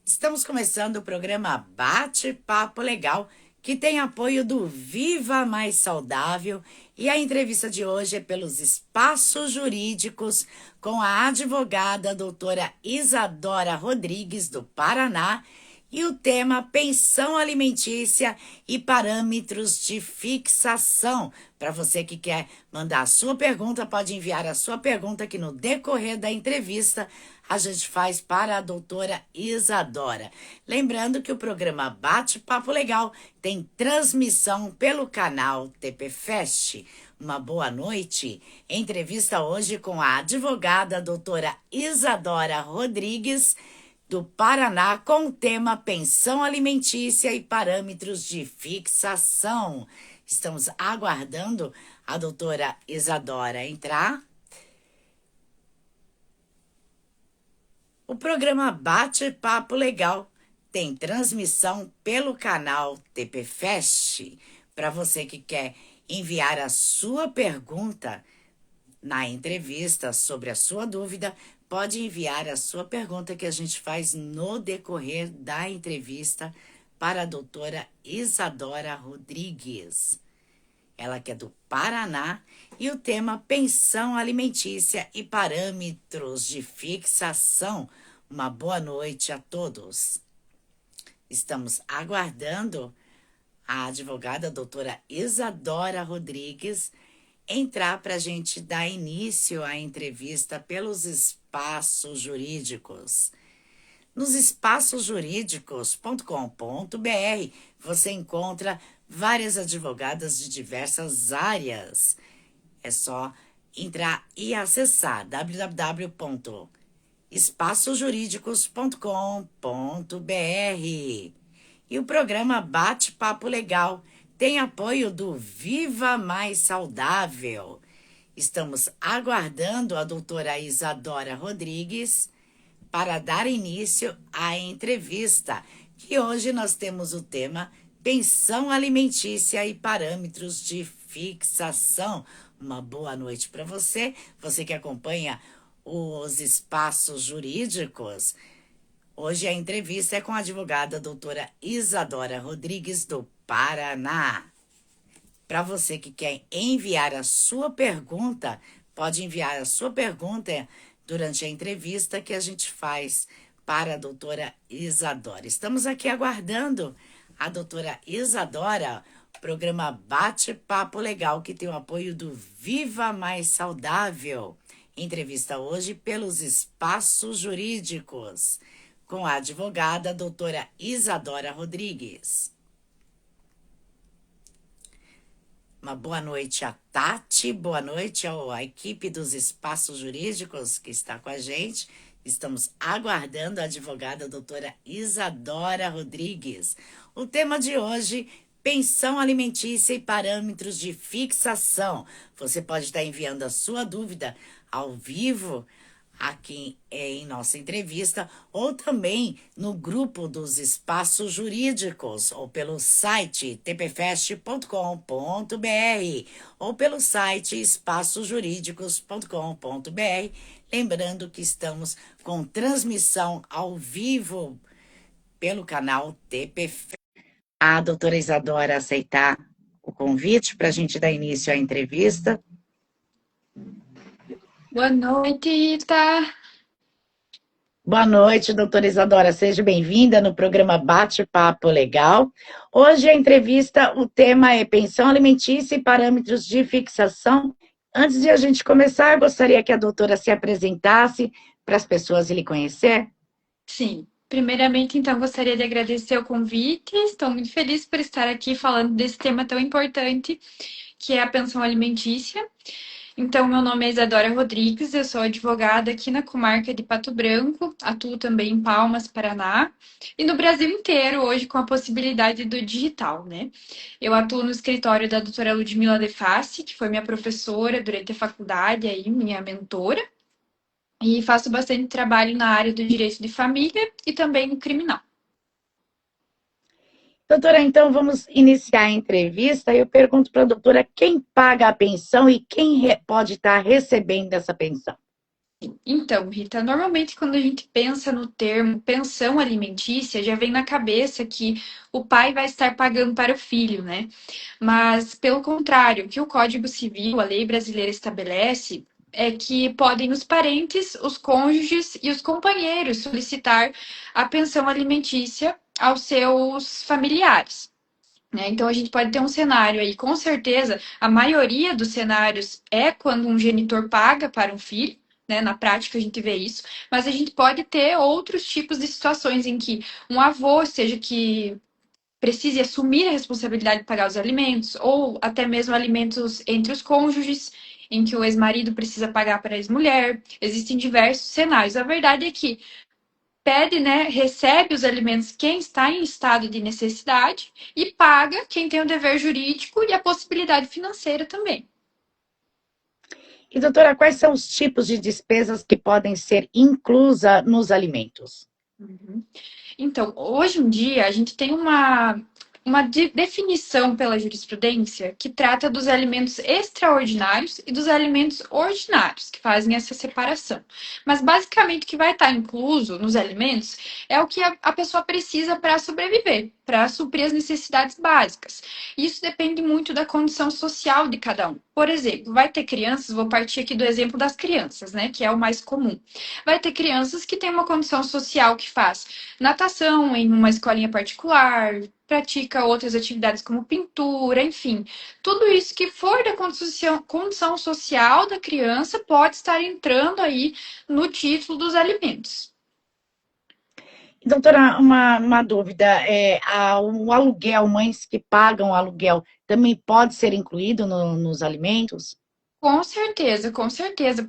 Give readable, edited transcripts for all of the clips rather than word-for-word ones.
Estamos começando o programa Bate-Papo Legal, que tem apoio do Viva Mais Saudável, e a entrevista de hoje é pelos Espaços Jurídicos com a advogada doutora Isadora Rodrigues, do Paraná, e o tema pensão alimentícia e parâmetros de fixação. Para você que quer mandar a sua pergunta, pode enviar a sua pergunta que no decorrer da entrevista a gente faz para a doutora Isadora. Lembrando que o programa Bate-Papo Legal tem transmissão pelo canal TP Fest. Uma boa noite. Entrevista hoje com a advogada doutora Isadora Rodrigues, do Paraná, com o tema pensão alimentícia e parâmetros de fixação. Estamos aguardando a doutora Isadora entrar. O programa Bate-Papo Legal tem transmissão pelo canal TP Fest. Para você que quer enviar a sua pergunta na entrevista sobre a sua dúvida, pode enviar a sua pergunta que a gente faz no decorrer da entrevista para a doutora Isadora Rodrigues. Ela que é do Paraná, e o tema pensão alimentícia e parâmetros de fixação. Uma boa noite a todos. Estamos aguardando a advogada doutora Isadora Rodrigues entrar para a gente dar início à entrevista pelos espaços jurídicos. Nos espaçosjurídicos.com.br você encontra várias advogadas de diversas áreas. É só entrar e acessar www.espaçosjurídicos.com.br. E o programa Bate-Papo Legal tem apoio do Viva Mais Saudável. Estamos aguardando a doutora Isadora Rodrigues para dar início à entrevista, que hoje nós temos o tema pensão alimentícia e parâmetros de fixação. Uma boa noite para você, você que acompanha os espaços jurídicos. Hoje a entrevista é com a advogada doutora Isadora Rodrigues, do Paraná. Para você que quer enviar a sua pergunta, pode enviar a sua pergunta durante a entrevista que a gente faz para a doutora Isadora. Estamos aqui aguardando a doutora Isadora, programa Bate-Papo Legal, que tem o apoio do Viva Mais Saudável. Entrevista hoje pelos espaços jurídicos, com a advogada doutora Isadora Rodrigues. Uma boa noite a Tati, boa noite à equipe dos espaços jurídicos que está com a gente. Estamos aguardando a advogada doutora Isadora Rodrigues. O tema de hoje, pensão alimentícia e parâmetros de fixação. Você pode estar enviando a sua dúvida ao vivo aqui em nossa entrevista, ou também no grupo dos espaços jurídicos, ou pelo site tpfest.com.br, ou pelo site espaçosjurídicos.com.br. Lembrando que estamos com transmissão ao vivo pelo canal TPFest. A doutora Isadora aceitar o convite para a gente dar início à entrevista. Boa noite, Ita. Boa noite, doutora Isadora. Seja bem-vinda no programa Bate-Papo Legal. Hoje a entrevista, o tema é pensão alimentícia e parâmetros de fixação. Antes de a gente começar, eu gostaria que a doutora se apresentasse para as pessoas lhe conhecer. Sim, primeiramente, então, gostaria de agradecer o convite. Estou muito feliz por estar aqui falando desse tema tão importante, que é a pensão alimentícia. Então, meu nome é Isadora Rodrigues, eu sou advogada aqui na comarca de Pato Branco, atuo também em Palmas, Paraná, e no Brasil inteiro, hoje com a possibilidade do digital, né? Eu atuo no escritório da doutora Ludmila De Fassi, que foi minha professora durante a faculdade, aí, minha mentora, e faço bastante trabalho na área do direito de família e também no criminal. Doutora, então vamos iniciar a entrevista. Eu pergunto para a doutora quem paga a pensão e quem pode estar recebendo essa pensão. Então, Rita, normalmente quando a gente pensa no termo pensão alimentícia, já vem na cabeça que o pai vai estar pagando para o filho, né? Mas, pelo contrário, o que o Código Civil, a lei brasileira estabelece, é que podem os parentes, os cônjuges e os companheiros solicitar a pensão alimentícia aos seus familiares. Né? Então, a gente pode ter um cenário aí, com certeza, a maioria dos cenários é quando um genitor paga para um filho, né? Na prática, a gente vê isso, mas a gente pode ter outros tipos de situações em que um avô, seja que precise assumir a responsabilidade de pagar os alimentos, ou até mesmo alimentos entre os cônjuges, em que o ex-marido precisa pagar para a ex-mulher. Existem diversos cenários. A verdade é que pede, né, recebe os alimentos quem está em estado de necessidade e paga quem tem o dever jurídico e a possibilidade financeira também. E, doutora, quais são os tipos de despesas que podem ser inclusas nos alimentos? Uhum. Então, hoje em dia, a gente tem uma definição pela jurisprudência que trata dos alimentos extraordinários e dos alimentos ordinários, que fazem essa separação. Mas, basicamente, o que vai estar incluso nos alimentos é o que a pessoa precisa para sobreviver, para suprir as necessidades básicas. Isso depende muito da condição social de cada um. Por exemplo, vai ter crianças, vou partir aqui do exemplo das crianças, né, que é o mais comum. Vai ter crianças que têm uma condição social que faz natação em uma escolinha particular, pratica outras atividades como pintura, enfim. Tudo isso que for da condição social da criança pode estar entrando aí no título dos alimentos. Doutora, uma dúvida, o aluguel, mães que pagam aluguel, também pode ser incluído nos alimentos? Com certeza,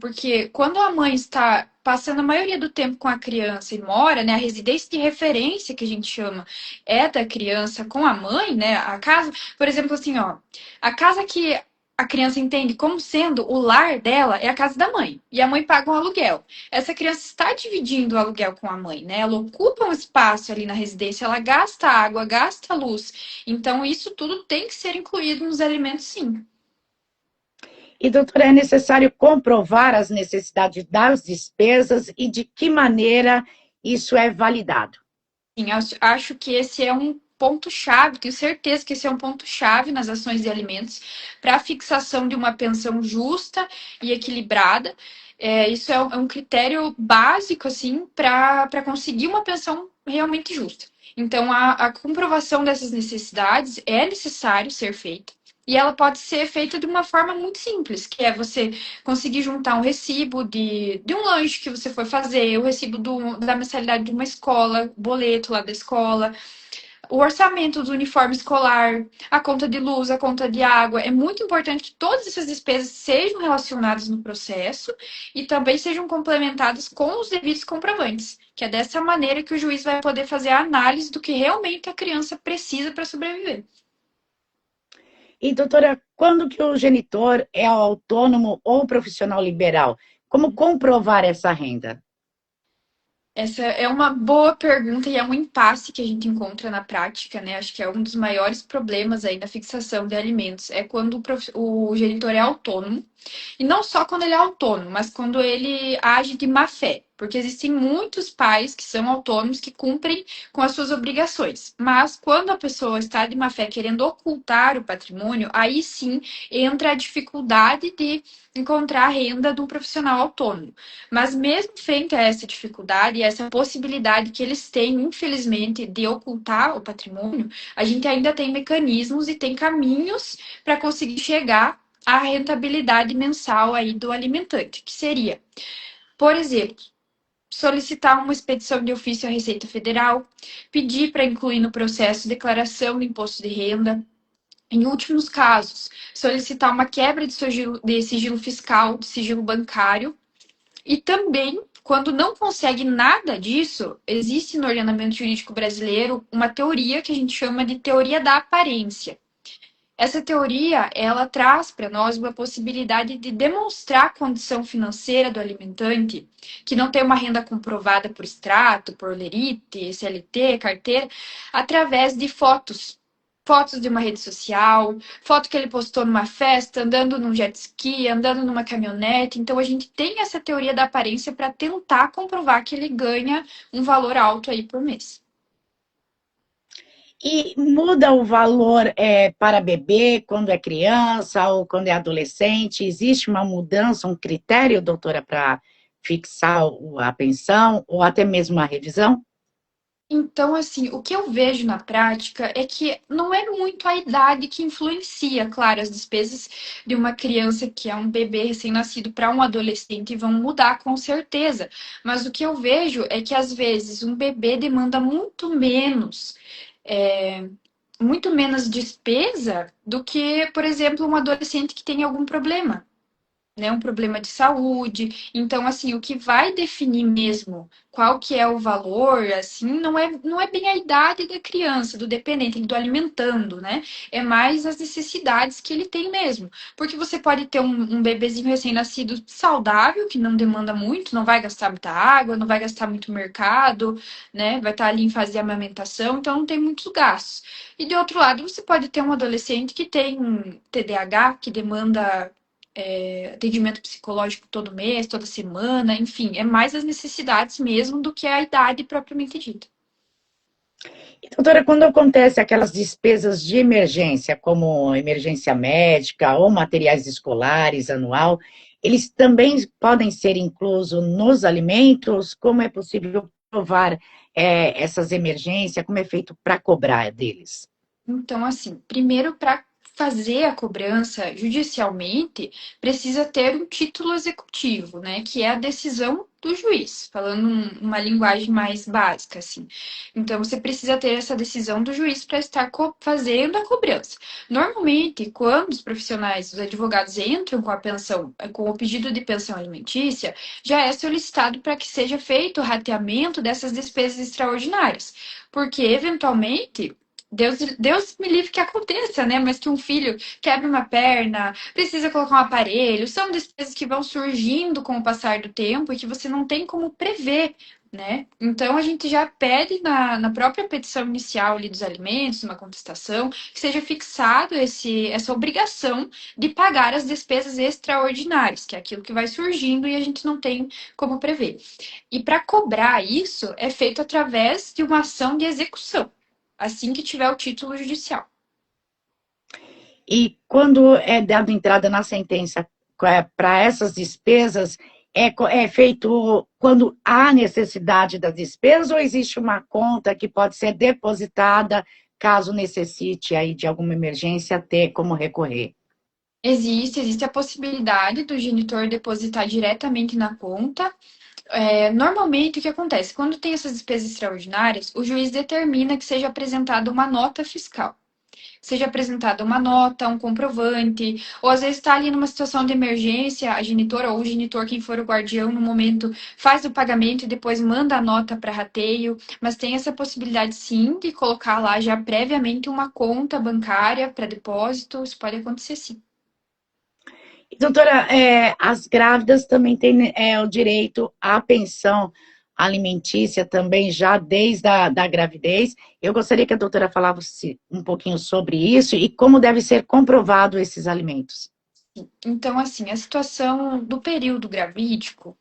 porque quando a mãe está passando a maioria do tempo com a criança e mora, né, a residência de referência que a gente chama é da criança com a mãe, né, a casa, por exemplo, assim, ó, a casa que a criança entende como sendo o lar dela é a casa da mãe, e a mãe paga um aluguel. Essa criança está dividindo o aluguel com a mãe, né? Ela ocupa um espaço ali na residência, ela gasta água, gasta luz. Então, isso tudo tem que ser incluído nos alimentos, sim. E, doutora, é necessário comprovar as necessidades das despesas e de que maneira isso é validado? Sim, acho que esse é um ponto-chave, tenho certeza que esse é um ponto-chave nas ações de alimentos para a fixação de uma pensão justa e equilibrada. Isso é um critério básico, assim, para conseguir uma pensão realmente justa. Então, a comprovação dessas necessidades é necessário ser feita. E ela pode ser feita de uma forma muito simples, que é você conseguir juntar um recibo de um lanche que você foi fazer, o recibo da mensalidade de uma escola, boleto lá da escola, o orçamento do uniforme escolar, a conta de luz, a conta de água. É muito importante que todas essas despesas sejam relacionadas no processo e também sejam complementadas com os devidos comprovantes, que é dessa maneira que o juiz vai poder fazer a análise do que realmente a criança precisa para sobreviver. E, doutora, quando que o genitor é autônomo ou profissional liberal? Como comprovar essa renda? Essa é uma boa pergunta e é um impasse que a gente encontra na prática, né? Acho que é um dos maiores problemas aí na fixação de alimentos. É quando o genitor é autônomo. E não só quando ele é autônomo, mas quando ele age de má fé. Porque existem muitos pais que são autônomos que cumprem com as suas obrigações. Mas quando a pessoa está de má fé querendo ocultar o patrimônio, aí sim entra a dificuldade de encontrar a renda de um profissional autônomo. Mas mesmo frente a essa dificuldade e essa possibilidade que eles têm, infelizmente, de ocultar o patrimônio, a gente ainda tem mecanismos e tem caminhos para conseguir chegar à rentabilidade mensal aí do alimentante, que seria, por exemplo, solicitar uma expedição de ofício à Receita Federal, pedir para incluir no processo declaração de imposto de renda, em últimos casos, solicitar uma quebra de sigilo fiscal, de sigilo bancário, e também, quando não consegue nada disso, existe no ordenamento jurídico brasileiro uma teoria que a gente chama de teoria da aparência. Essa teoria, ela traz para nós uma possibilidade de demonstrar a condição financeira do alimentante, que não tem uma renda comprovada por extrato, por lerite, CLT, carteira, através de fotos fotos de uma rede social, foto que ele postou numa festa, andando num jet ski, andando numa caminhonete. Então a gente tem essa teoria da aparência para tentar comprovar que ele ganha um valor alto aí por mês. E muda o valor para bebê quando é criança ou quando é adolescente? Existe uma mudança, um critério, doutora, para fixar a pensão ou até mesmo a revisão? Então, assim, o que eu vejo na prática é que não é muito a idade que influencia, claro, as despesas de uma criança que é um bebê recém-nascido para um adolescente vão mudar com certeza. Mas o que eu vejo é que às vezes um bebê demanda é, muito menos despesa do que, por exemplo, um adolescente que tem algum problema, né, um problema de saúde. Então, assim, o que vai definir mesmo qual que é o valor, assim, não é bem a idade da criança, do dependente, do alimentando, né? É mais as necessidades que ele tem mesmo. Porque você pode ter um bebezinho recém-nascido saudável, que não demanda muito, não vai gastar muita água, não vai gastar muito mercado, né? Vai estar ali em fase de amamentação, então não tem muitos gastos. E de outro lado, você pode ter um adolescente que tem TDAH, que demanda atendimento psicológico todo mês, toda semana, enfim, é mais as necessidades mesmo do que a idade propriamente dita. E, doutora, quando acontece aquelas despesas de emergência, como emergência médica ou materiais escolares anual, eles também podem ser inclusos nos alimentos? Como é possível provar essas emergências? Como é feito para cobrar deles? Então, assim, primeiro, para fazer a cobrança judicialmente, precisa ter um título executivo, né? Que é a decisão do juiz, falando uma linguagem mais básica, assim. Então, você precisa ter essa decisão do juiz para estar fazendo a cobrança. Normalmente, quando os profissionais, os advogados entram com a pensão, com o pedido de pensão alimentícia, já é solicitado para que seja feito o rateamento dessas despesas extraordinárias. Porque, eventualmente, Deus me livre que aconteça, né? Mas que um filho quebre uma perna, precisa colocar um aparelho, são despesas que vão surgindo com o passar do tempo e que você não tem como prever, né? Então a gente já pede na própria petição inicial ali dos alimentos, uma contestação, que seja fixado essa obrigação de pagar as despesas extraordinárias, que é aquilo que vai surgindo e a gente não tem como prever. E para cobrar isso é feito através de uma ação de execução assim que tiver o título judicial. E quando é dado entrada na sentença para essas despesas, é feito quando há necessidade das despesas ou existe uma conta que pode ser depositada caso necessite aí de alguma emergência ter como recorrer? Existe a possibilidade do genitor depositar diretamente na conta. Normalmente, o que acontece? Quando tem essas despesas extraordinárias, o juiz determina que seja apresentada uma nota fiscal. Seja apresentada uma nota, um comprovante, ou às vezes está ali numa situação de emergência, a genitora ou o genitor, quem for o guardião no momento, faz o pagamento e depois manda a nota para rateio, mas tem essa possibilidade sim de colocar lá já previamente uma conta bancária para depósito, isso pode acontecer sim. Doutora, as grávidas também têm o direito à pensão alimentícia também já desde da gravidez. Eu gostaria que a doutora falasse um pouquinho sobre isso e como deve ser comprovado esses alimentos. Então, assim, a situação do período gravídico,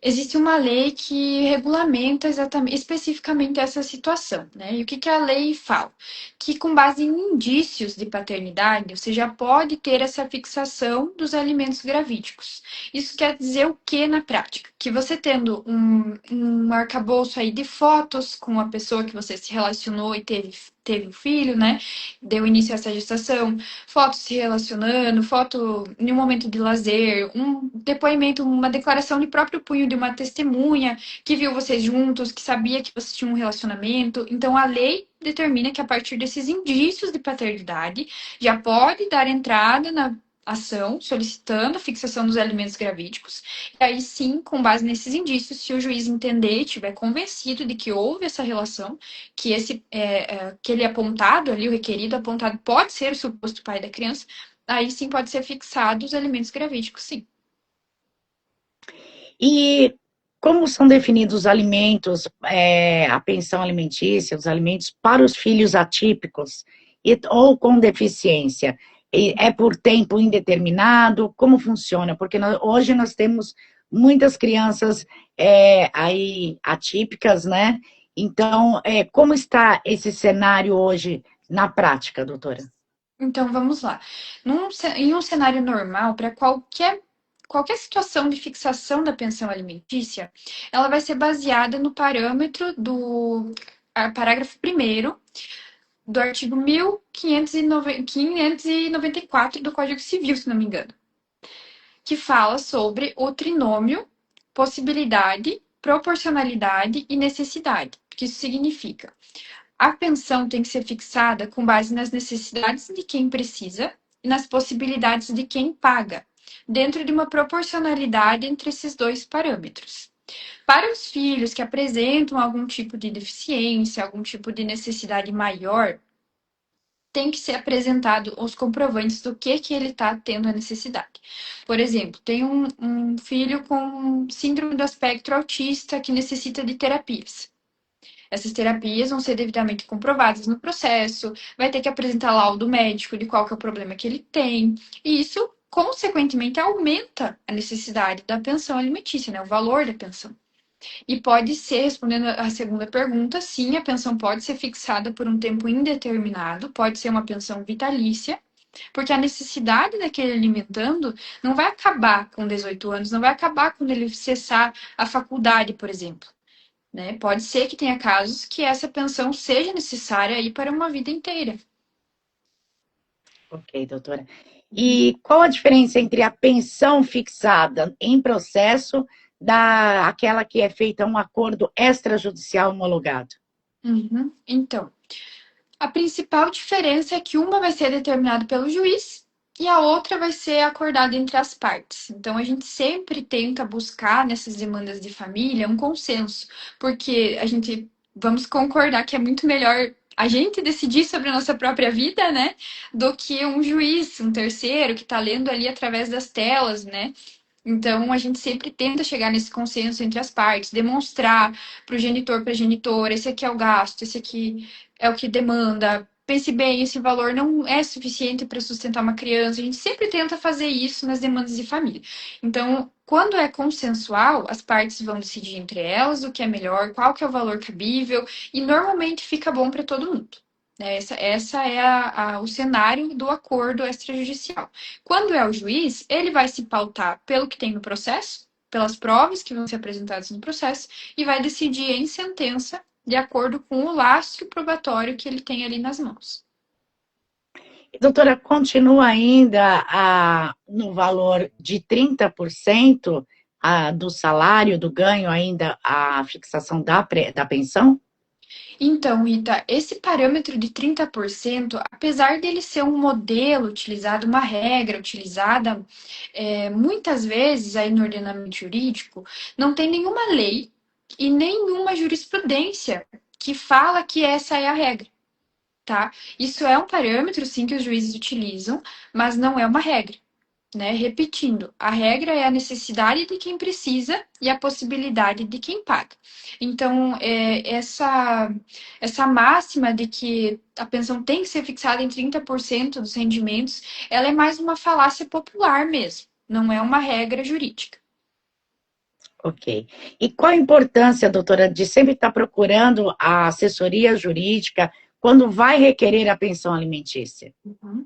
existe uma lei que regulamenta exatamente, especificamente essa situação, né? E o que a lei fala? Que com base em indícios de paternidade, você já pode ter essa fixação dos alimentos gravídicos. Isso quer dizer o que na prática? Que você tendo um arcabouço aí de fotos com a pessoa que você se relacionou e teve um filho, né? Deu início a essa gestação, fotos se relacionando, foto em um momento de lazer, um depoimento, uma declaração de próprio punho de uma testemunha que viu vocês juntos, que sabia que vocês tinham um relacionamento. Então, a lei determina que a partir desses indícios de paternidade já pode dar entrada na ação solicitando a fixação dos alimentos gravídicos. E aí sim, com base nesses indícios, se o juiz entender e estiver convencido de que houve essa relação, que aquele apontado ali, o requerido apontado, pode ser o suposto pai da criança, aí sim pode ser fixado os alimentos gravídicos, sim. E como são definidos os alimentos, a pensão alimentícia, os alimentos para os filhos atípicos? ou com deficiência? É por tempo indeterminado? Como funciona? Porque hoje nós temos muitas crianças aí atípicas, né? Então, como está esse cenário hoje na prática, doutora? Então, vamos lá. Em um cenário normal, para qualquer situação de fixação da pensão alimentícia, ela vai ser baseada no parâmetro do parágrafo primeiro do artigo 1594 do Código Civil, se não me engano, que fala sobre o trinômio possibilidade, proporcionalidade e necessidade. O que isso significa? A pensão tem que ser fixada com base nas necessidades de quem precisa e nas possibilidades de quem paga, dentro de uma proporcionalidade entre esses dois parâmetros. Para os filhos que apresentam algum tipo de deficiência, algum tipo de necessidade maior, tem que ser apresentado os comprovantes do que ele está tendo a necessidade. Por exemplo, tem um filho com síndrome do espectro autista que necessita de terapias. Essas terapias vão ser devidamente comprovadas no processo, vai ter que apresentar laudo médico de qual que é o problema que ele tem, e isso, consequentemente, aumenta a necessidade da pensão alimentícia, né? O valor da pensão. E pode ser, respondendo a segunda pergunta, sim, a pensão pode ser fixada por um tempo indeterminado, pode ser uma pensão vitalícia, porque a necessidade daquele alimentando não vai acabar com 18 anos, não vai acabar quando ele cessar a faculdade, por exemplo. Né? Pode ser que tenha casos que essa pensão seja necessária aí para uma vida inteira. Ok, doutora. E qual a diferença entre a pensão fixada em processo da aquela que é feita um acordo extrajudicial homologado? Uhum. Então, a principal diferença é que uma vai ser determinada pelo juiz e a outra vai ser acordada entre as partes. Então, a gente sempre tenta buscar nessas demandas de família um consenso, porque a gente vamos concordar que é muito melhor a gente decidir sobre a nossa própria vida, né, do que um juiz, um terceiro que está lendo ali através das telas, né? Então, a gente sempre tenta chegar nesse consenso entre as partes, demonstrar para o genitor, para a genitora, esse aqui é o gasto, esse aqui é o que demanda. Pense bem, esse valor não é suficiente para sustentar uma criança. A gente sempre tenta fazer isso nas demandas de família. Então, quando é consensual, as partes vão decidir entre elas o que é melhor, qual que é o valor cabível, e normalmente fica bom para todo mundo. Essa é o cenário do acordo extrajudicial. Quando é o juiz, ele vai se pautar pelo que tem no processo, pelas provas que vão ser apresentadas no processo, e vai decidir em sentença de acordo com o lastro probatório que ele tem ali nas mãos. Doutora, continua ainda no valor de 30% do salário, do ganho, ainda a fixação da pensão? Então, Rita, esse parâmetro de 30%, apesar dele ser um modelo utilizado, uma regra utilizada, muitas vezes aí no ordenamento jurídico, não tem nenhuma lei e nenhuma jurisprudência que fala que essa é a regra, tá? Isso é um parâmetro, sim, que os juízes utilizam, mas não é uma regra. Né? Repetindo, a regra é a necessidade de quem precisa e a possibilidade de quem paga. Então, essa máxima de que a pensão tem que ser fixada em 30% dos rendimentos, ela é mais uma falácia popular mesmo, não é uma regra jurídica. Ok. E qual a importância, doutora, de sempre estar procurando a assessoria jurídica quando vai requerer a pensão alimentícia? Uhum.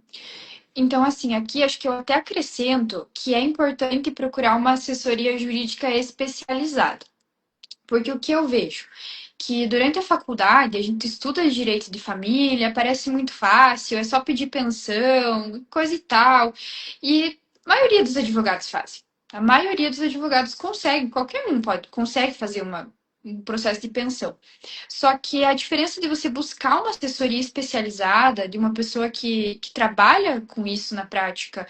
Então, assim, aqui acho que eu até acrescento que é importante procurar uma assessoria jurídica especializada. Porque o que eu vejo? Que durante a faculdade a gente estuda direito de família, parece muito fácil, é só pedir pensão, coisa e tal. E a maioria dos advogados fazem. A maioria dos advogados consegue, qualquer um consegue fazer um processo de pensão. Só que a diferença de você buscar uma assessoria especializada, de uma pessoa que trabalha com isso na prática,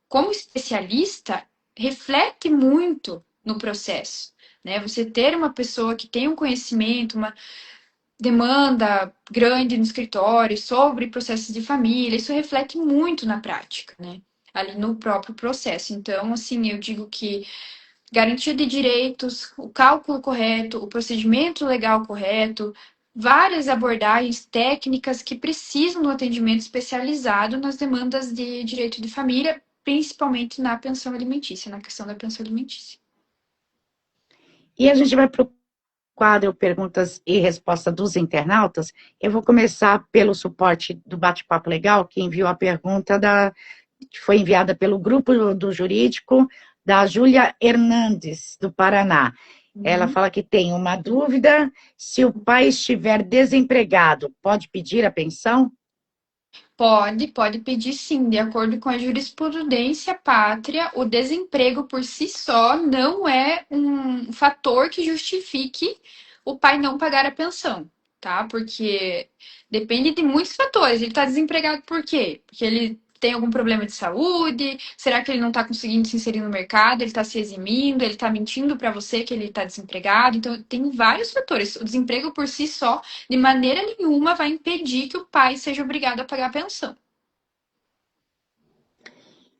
como especialista, reflete muito no processo. Né? Você ter uma pessoa que tem um conhecimento, uma demanda grande no escritório sobre processos de família, isso reflete muito na prática, né? Ali no próprio processo. Então, assim, eu digo que garantia de direitos, o cálculo correto, o procedimento legal correto, várias abordagens técnicas que precisam do atendimento especializado nas demandas de direito de família, principalmente na pensão alimentícia, na questão da pensão alimentícia. E a gente vai para o quadro Perguntas e Respostas dos Internautas. Eu vou começar pelo suporte do Bate-Papo Legal, que enviou a pergunta que foi enviada pelo grupo do jurídico da Júlia Hernandes, do Paraná. Ela fala que tem uma dúvida: se o pai estiver desempregado, pode pedir a pensão? Pode pedir sim, de acordo com a jurisprudência pátria, o desemprego por si só não é um fator que justifique o pai não pagar a pensão, tá? Porque depende de muitos fatores. Ele está desempregado por quê? Porque ele tem algum problema de saúde? Será que ele não está conseguindo se inserir no mercado? Ele está se eximindo? Ele está mentindo para você que ele está desempregado? Então, tem vários fatores. O desemprego por si só de maneira nenhuma vai impedir que o pai seja obrigado a pagar a pensão.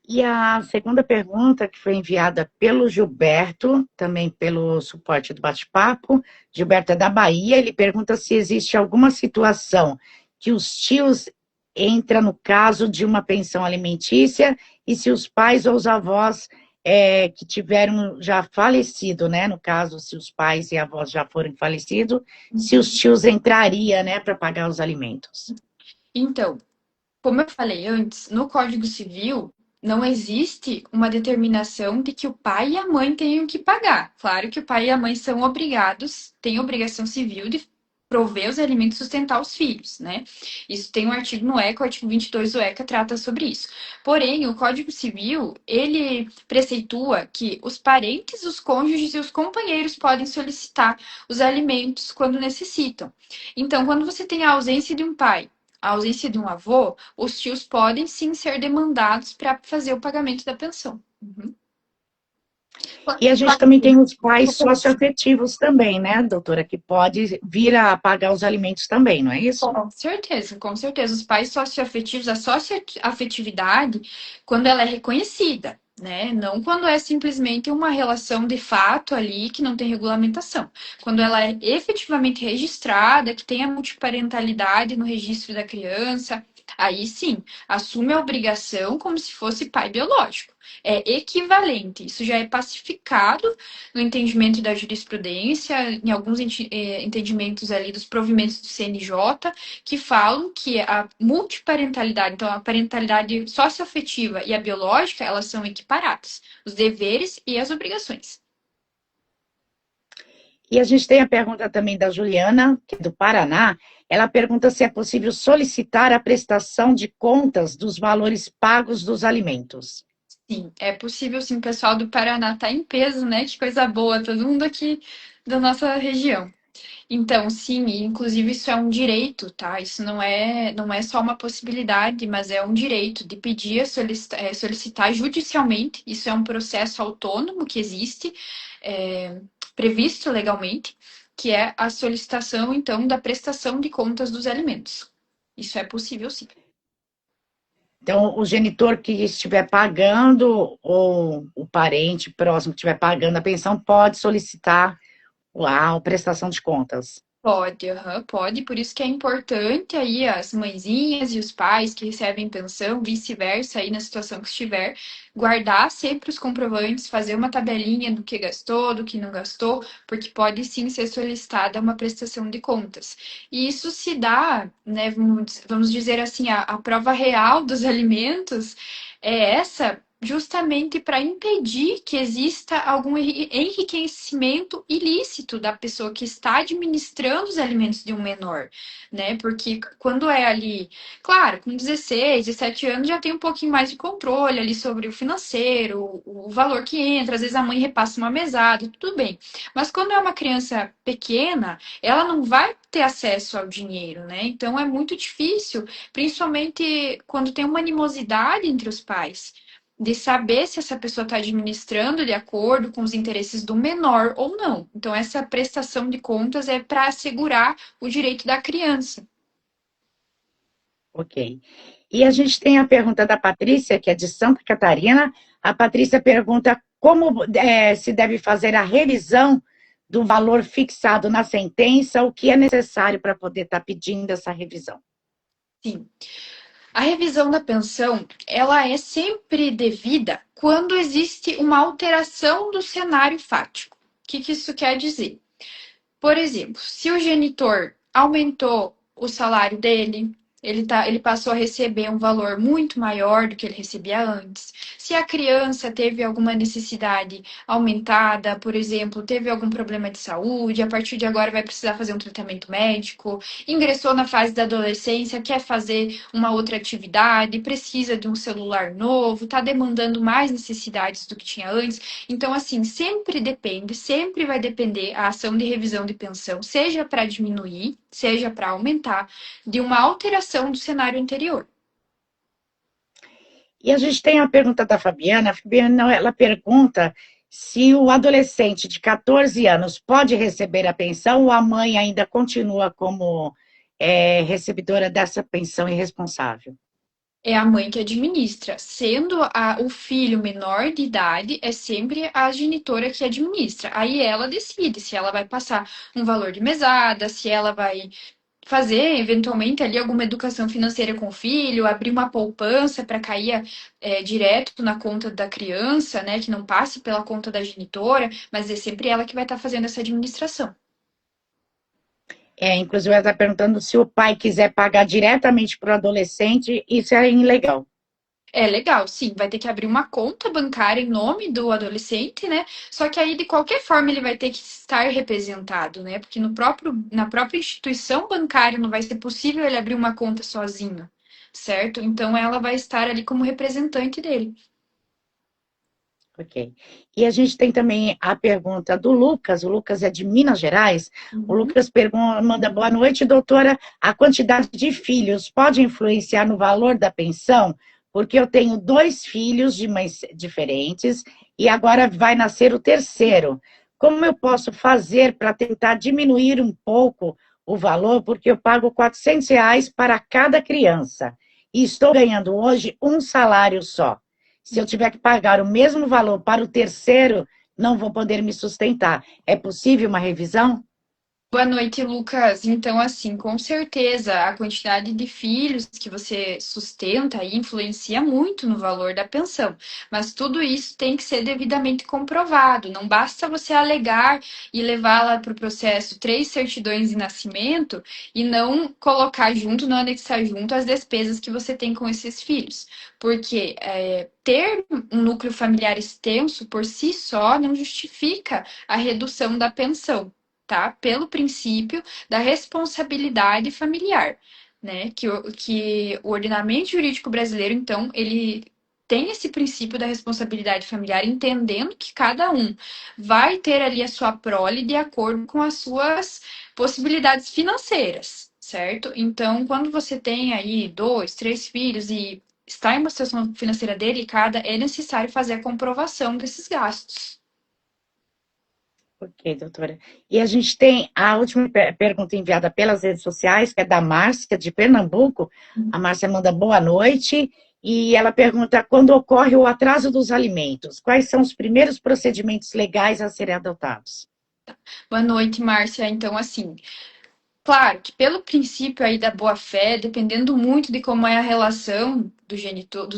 E a segunda pergunta, que foi enviada pelo Gilberto, também pelo suporte do bate-papo. Gilberto é da Bahia, ele pergunta se existe alguma situação que os tios entram no caso de uma pensão alimentícia e se os pais ou os avós que tiveram já falecido, né? No caso, se os pais e avós já forem falecidos, se os tios entrariam, né, para pagar os alimentos. Então, como eu falei antes, no Código Civil não existe uma determinação de que o pai e a mãe tenham que pagar. Claro que o pai e a mãe são obrigados, têm obrigação civil de prover os alimentos e sustentar os filhos, né? Isso tem um artigo no ECA, o artigo 22 do ECA trata sobre isso. Porém, o Código Civil, ele preceitua que os parentes, os cônjuges e os companheiros podem solicitar os alimentos quando necessitam. Então, quando você tem a ausência de um pai, a ausência de um avô, os tios podem sim ser demandados para fazer o pagamento da pensão. Uhum. E a gente também tem os pais socioafetivos também, né, doutora, que pode vir a pagar os alimentos também, não é isso? Com certeza, com certeza. Os pais socioafetivos, a socioafetividade, quando ela é reconhecida, né? Não quando é simplesmente uma relação de fato ali que não tem regulamentação. Quando ela é efetivamente registrada, que tem a multiparentalidade no registro da criança, aí sim, assume a obrigação como se fosse pai biológico. É equivalente. Isso já é pacificado no entendimento da jurisprudência, em alguns entendimentos ali dos provimentos do CNJ, que falam que a multiparentalidade, então a parentalidade socioafetiva e a biológica, elas são equiparadas, os deveres e as obrigações. E a gente tem a pergunta também da Juliana, que é do Paraná. Ela pergunta se é possível solicitar a prestação de contas dos valores pagos dos alimentos. Sim, é possível sim, o pessoal do Paraná tá em peso, né? Que coisa boa, todo mundo aqui da nossa região. Então, sim, e inclusive isso é um direito, tá? Isso não é só uma possibilidade, mas é um direito de pedir, solicitar judicialmente. Isso é um processo autônomo que existe, é, previsto legalmente, que é a solicitação, então, da prestação de contas dos alimentos. Isso é possível, sim. Então, o genitor que estiver pagando, ou o parente próximo que estiver pagando a pensão, pode solicitar a prestação de contas. Pode, aham, pode, por isso que é importante aí as mãezinhas e os pais que recebem pensão, vice-versa, aí na situação que estiver, guardar sempre os comprovantes, fazer uma tabelinha do que gastou, do que não gastou, porque pode sim ser solicitada uma prestação de contas. E isso se dá, né, vamos dizer assim, a prova real dos alimentos é essa justamente para impedir que exista algum enriquecimento ilícito da pessoa que está administrando os alimentos de um menor, né? Porque quando é ali, claro, com 16, 17 anos já tem um pouquinho mais de controle ali sobre o financeiro, o valor que entra, às vezes a mãe repassa uma mesada, tudo bem. Mas quando é uma criança pequena, ela não vai ter acesso ao dinheiro, né? Então é muito difícil, principalmente quando tem uma animosidade entre os pais de saber se essa pessoa está administrando de acordo com os interesses do menor ou não. Então, essa prestação de contas é para assegurar o direito da criança. Ok. E a gente tem a pergunta da Patrícia, que é de Santa Catarina. A Patrícia pergunta como se deve fazer a revisão do valor fixado na sentença, o que é necessário para poder estar pedindo essa revisão? Sim. A revisão da pensão, ela é sempre devida quando existe uma alteração do cenário fático. O que isso quer dizer? Por exemplo, se o genitor aumentou o salário dele, ele passou a receber um valor muito maior do que ele recebia antes. Se a criança teve alguma necessidade aumentada, por exemplo, teve algum problema de saúde, a partir de agora vai precisar fazer um tratamento médico, ingressou na fase da adolescência, quer fazer uma outra atividade, precisa de um celular novo, está demandando mais necessidades do que tinha antes. Então, assim, sempre vai depender a ação de revisão de pensão, seja para diminuir, seja para aumentar, de uma alteração do cenário anterior. E a gente tem a pergunta da Fabiana. A Fabiana, ela pergunta se o adolescente de 14 anos pode receber a pensão ou a mãe ainda continua como recebedora dessa pensão irresponsável. É a mãe que administra. Sendo o filho menor de idade, é sempre a genitora que administra. Aí ela decide se ela vai passar um valor de mesada, se ela vai fazer eventualmente ali alguma educação financeira com o filho, abrir uma poupança para cair direto na conta da criança, né, que não passe pela conta da genitora, mas é sempre ela que vai estar fazendo essa administração. Inclusive, ela está perguntando se o pai quiser pagar diretamente para o adolescente, isso é ilegal. É legal, sim, vai ter que abrir uma conta bancária em nome do adolescente, né? Só que aí, de qualquer forma, ele vai ter que estar representado, né? Porque na própria instituição bancária não vai ser possível ele abrir uma conta sozinho, certo? Então, ela vai estar ali como representante dele. Ok. E a gente tem também a pergunta do Lucas. O Lucas é de Minas Gerais. O Uhum. Lucas manda boa noite, doutora. A quantidade de filhos pode influenciar no valor da pensão? Porque eu tenho 2 filhos de mães diferentes e agora vai nascer o terceiro. Como eu posso fazer para tentar diminuir um pouco o valor? Porque eu pago R$ 400 para cada criança e estou ganhando hoje um salário só. Se eu tiver que pagar o mesmo valor para o terceiro, não vou poder me sustentar. É possível uma revisão? Boa noite, Lucas. Então, assim, com certeza, a quantidade de filhos que você sustenta aí influencia muito no valor da pensão. Mas tudo isso tem que ser devidamente comprovado. Não basta você alegar e levar lá para o processo 3 certidões de nascimento e não colocar junto, não anexar junto as despesas que você tem com esses filhos. Porque ter um núcleo familiar extenso por si só não justifica a redução da pensão, tá? Pelo princípio da responsabilidade familiar, né? Que o ordenamento jurídico brasileiro, então, ele tem esse princípio da responsabilidade familiar, entendendo que cada um vai ter ali a sua prole de acordo com as suas possibilidades financeiras, certo? Então, quando você tem aí 2, 3 filhos e está em uma situação financeira delicada, é necessário fazer a comprovação desses gastos. Ok, doutora. E a gente tem a última pergunta enviada pelas redes sociais, que é da Márcia, de Pernambuco. A Márcia manda boa noite e ela pergunta quando ocorre o atraso dos alimentos, quais são os primeiros procedimentos legais a serem adotados? Boa noite, Márcia. Então, assim, claro que pelo princípio aí da boa-fé, dependendo muito de como é a relação dos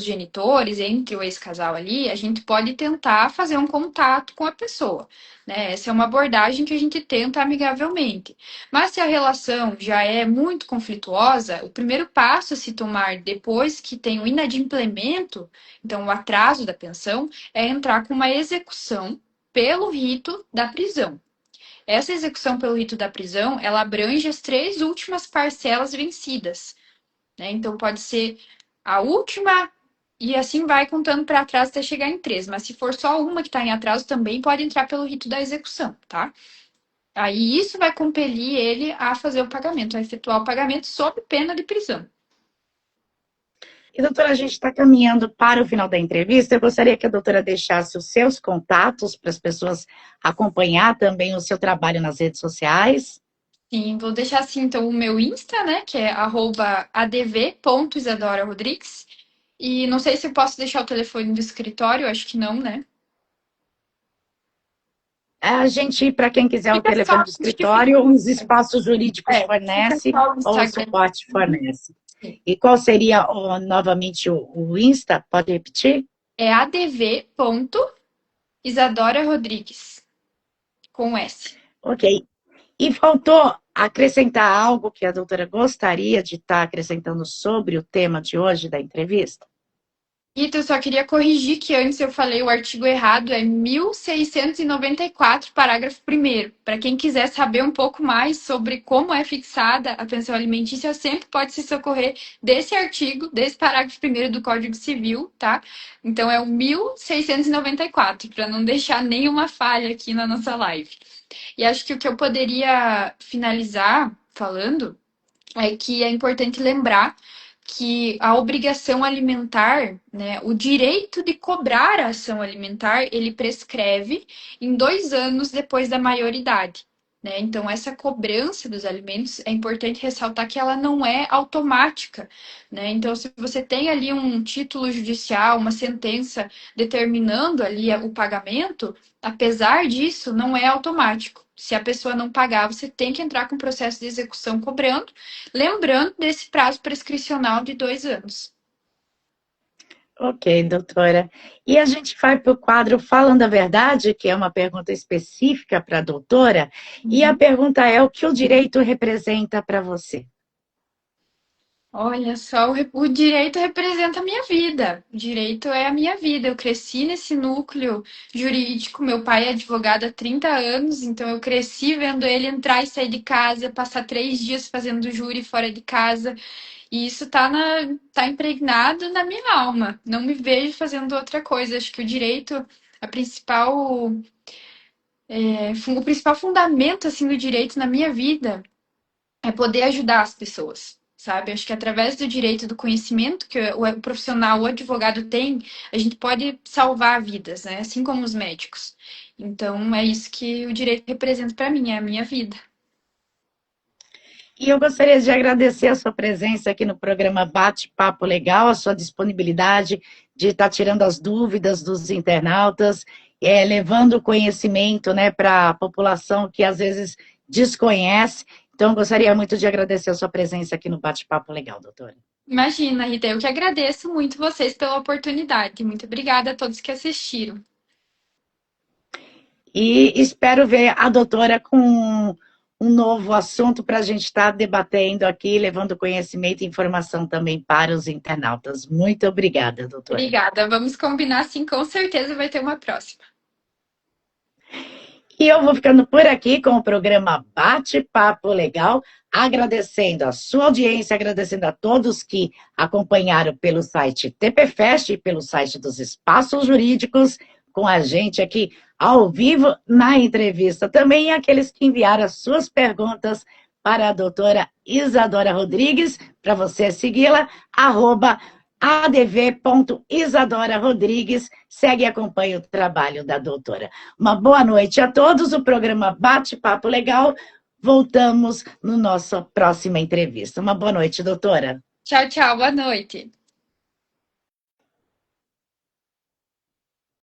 genitores entre o ex-casal ali, a gente pode tentar fazer um contato com a pessoa, né? Essa é uma abordagem que a gente tenta amigavelmente. Mas se a relação já é muito conflituosa, o primeiro passo a se tomar depois que tem o inadimplemento, então o atraso da pensão, é entrar com uma execução pelo rito da prisão. Essa execução pelo rito da prisão, ela abrange as 3 últimas parcelas vencidas, né? Então pode ser a última e assim vai contando para trás até chegar em 3. Mas se for só uma que está em atraso, também pode entrar pelo rito da execução, tá? Aí isso vai compelir ele a fazer o pagamento, a efetuar o pagamento sob pena de prisão. E, doutora, a gente está caminhando para o final da entrevista. Eu gostaria que a doutora deixasse os seus contatos para as pessoas acompanhar também o seu trabalho nas redes sociais. Sim, vou deixar assim então o meu Insta, né, que é @adv.isadorarodrigues. E não sei se eu posso deixar o telefone do escritório, acho que não, né? A gente, para quem quiser o Fica só, telefone do acho que fica, escritório, os espaços jurídicos fica fornece só o ou o Instagram. suporte fornece. E qual seria, novamente, o Insta? Pode repetir? É adv.isadora Rodrigues, com S. Ok. E faltou acrescentar algo que a doutora gostaria de estar acrescentando sobre o tema de hoje da entrevista? Rita, eu só queria corrigir que antes eu falei o artigo errado, é 1694, parágrafo 1º. Para quem quiser saber um pouco mais sobre como é fixada a pensão alimentícia, sempre pode se socorrer desse artigo, desse parágrafo 1º do Código Civil, tá? Então é o 1694, para não deixar nenhuma falha aqui na nossa live. E acho que o que eu poderia finalizar falando é que é importante lembrar que a obrigação alimentar, né, o direito de cobrar a ação alimentar, ele prescreve em 2 anos depois da maioridade. Né? Então, essa cobrança dos alimentos é importante ressaltar que ela não é automática. Né? Então, se você tem ali um título judicial, uma sentença determinando ali o pagamento, apesar disso, não é automático. Se a pessoa não pagar, você tem que entrar com o processo de execução cobrando, lembrando desse prazo prescricional de 2 anos. Ok, doutora. E a gente vai para o quadro Falando a Verdade, que é uma pergunta específica para a doutora, e a pergunta é: o que o direito representa para você? Olha só, o direito representa a minha vida. O direito é a minha vida. Eu cresci nesse núcleo jurídico. Meu pai é advogado há 30 anos, então eu cresci vendo ele entrar e sair de casa, passar 3 dias fazendo júri fora de casa. E isso tá impregnado na minha alma. Não me vejo fazendo outra coisa. Acho que o direito, a principal, o principal fundamento assim do direito na minha vida é poder ajudar as pessoas, sabe? Acho que através do direito, do conhecimento que o profissional, o advogado tem, a gente pode salvar vidas, né? Assim como os médicos. Então, é isso que o direito representa para mim, é a minha vida. E eu gostaria de agradecer a sua presença aqui no programa Bate-Papo Legal, a sua disponibilidade de estar tirando as dúvidas dos internautas, levando conhecimento, né, para a população que às vezes desconhece. Então, eu gostaria muito de agradecer a sua presença aqui no Bate-Papo Legal, doutora. Imagina, Rita, eu que agradeço muito vocês pela oportunidade. Muito obrigada a todos que assistiram. E espero ver a doutora com um novo assunto para a gente estar debatendo aqui, levando conhecimento e informação também para os internautas. Muito obrigada, doutora. Obrigada. Vamos combinar, sim, com certeza vai ter uma próxima. E eu vou ficando por aqui com o programa Bate-Papo Legal, agradecendo a sua audiência, agradecendo a todos que acompanharam pelo site TPFest e pelo site dos Espaços Jurídicos, com a gente aqui ao vivo na entrevista. Também aqueles que enviaram as suas perguntas para a doutora Isadora Rodrigues, para você segui-la, @adv.isadora Rodrigues. Segue e acompanha o trabalho da doutora. Uma boa noite a todos. O programa Bate-Papo Legal. Voltamos no nossa próxima entrevista. Uma boa noite, doutora. Tchau, tchau. Boa noite.